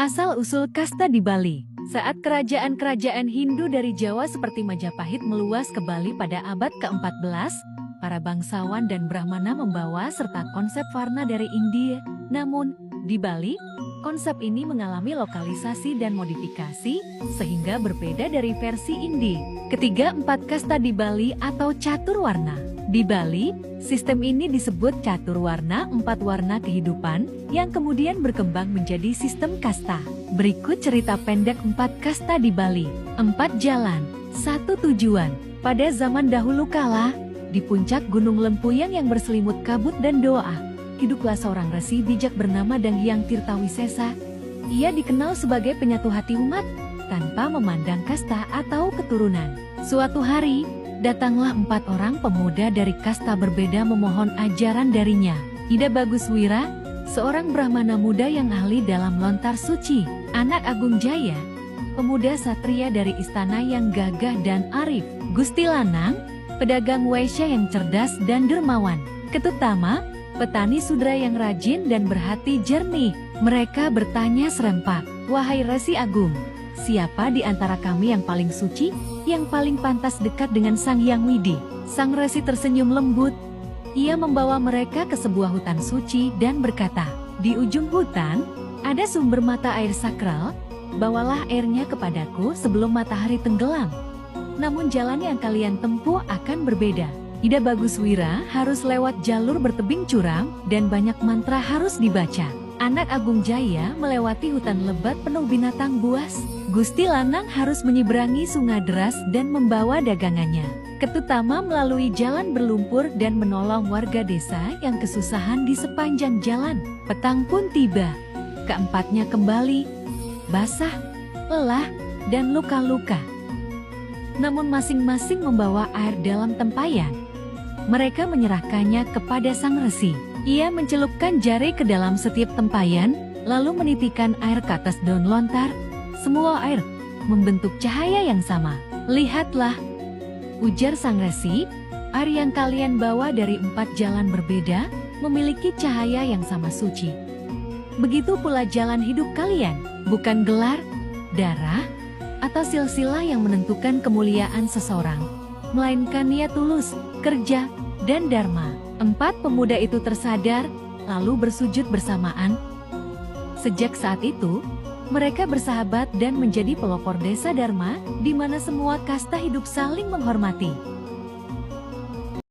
Asal-usul kasta di Bali. Saat kerajaan-kerajaan Hindu dari Jawa seperti Majapahit meluas ke Bali pada abad ke-14, para bangsawan dan Brahmana membawa serta konsep Varna dari India. Namun, di Bali, konsep ini mengalami lokalisasi dan modifikasi, sehingga berbeda dari versi India. Ketiga, 4 kasta di Bali atau caturwarna. Di Bali, sistem ini disebut caturwarna, 4 warna kehidupan, yang kemudian berkembang menjadi sistem kasta. Berikut cerita pendek 4 kasta di Bali. 4 jalan, 1 tujuan. Pada zaman dahulu kala, di puncak Gunung Lempuyang yang berselimut kabut dan doa, hiduplah seorang resi bijak bernama Danghyang Tirtawisesa. Ia dikenal sebagai penyatu hati umat, tanpa memandang kasta atau keturunan. Suatu hari, datanglah 4 orang pemuda dari kasta berbeda memohon ajaran darinya. Ida Baguswira, seorang Brahmana muda yang ahli dalam lontar suci, anak Agung Jaya, pemuda satria dari istana yang gagah dan arif, Gusti Lanang, pedagang Waisya yang cerdas dan dermawan, Ketut Tama, petani sudra yang rajin dan berhati jernih. Mereka bertanya serempak, "Wahai Resi Agung, siapa di antara kami yang paling suci, yang paling pantas dekat dengan Sang Hyang Widi?" Sang Resi tersenyum lembut. Ia membawa mereka ke sebuah hutan suci dan berkata, "Di ujung hutan, ada sumber mata air sakral, bawalah airnya kepadaku sebelum matahari tenggelam. Namun jalan yang kalian tempuh akan berbeda. Ida Baguswira harus lewat jalur bertebing curam dan banyak mantra harus dibaca. Anak Agung Jaya melewati hutan lebat penuh binatang buas. Gusti Lanang harus menyeberangi sungai deras dan membawa dagangannya. Ketut Tama melalui jalan berlumpur dan menolong warga desa yang kesusahan di sepanjang jalan. Petang pun tiba. Keempatnya kembali, basah, lelah, dan luka-luka. Namun masing-masing membawa air dalam tempayan. Mereka menyerahkannya kepada sang resi. Ia mencelupkan jari ke dalam setiap tempayan, lalu menitikan air ke atas daun lontar. Semua air membentuk cahaya yang sama. "Lihatlah," ujar sang resi, "air yang kalian bawa dari 4 jalan berbeda, memiliki cahaya yang sama suci. Begitu pula jalan hidup kalian, bukan gelar, darah, atau silsilah yang menentukan kemuliaan seseorang, melainkan niat tulus, kerja, dan dharma." 4 pemuda itu tersadar, lalu bersujud bersamaan. Sejak saat itu, mereka bersahabat dan menjadi pelopor desa Dharma, di mana semua kasta hidup saling menghormati.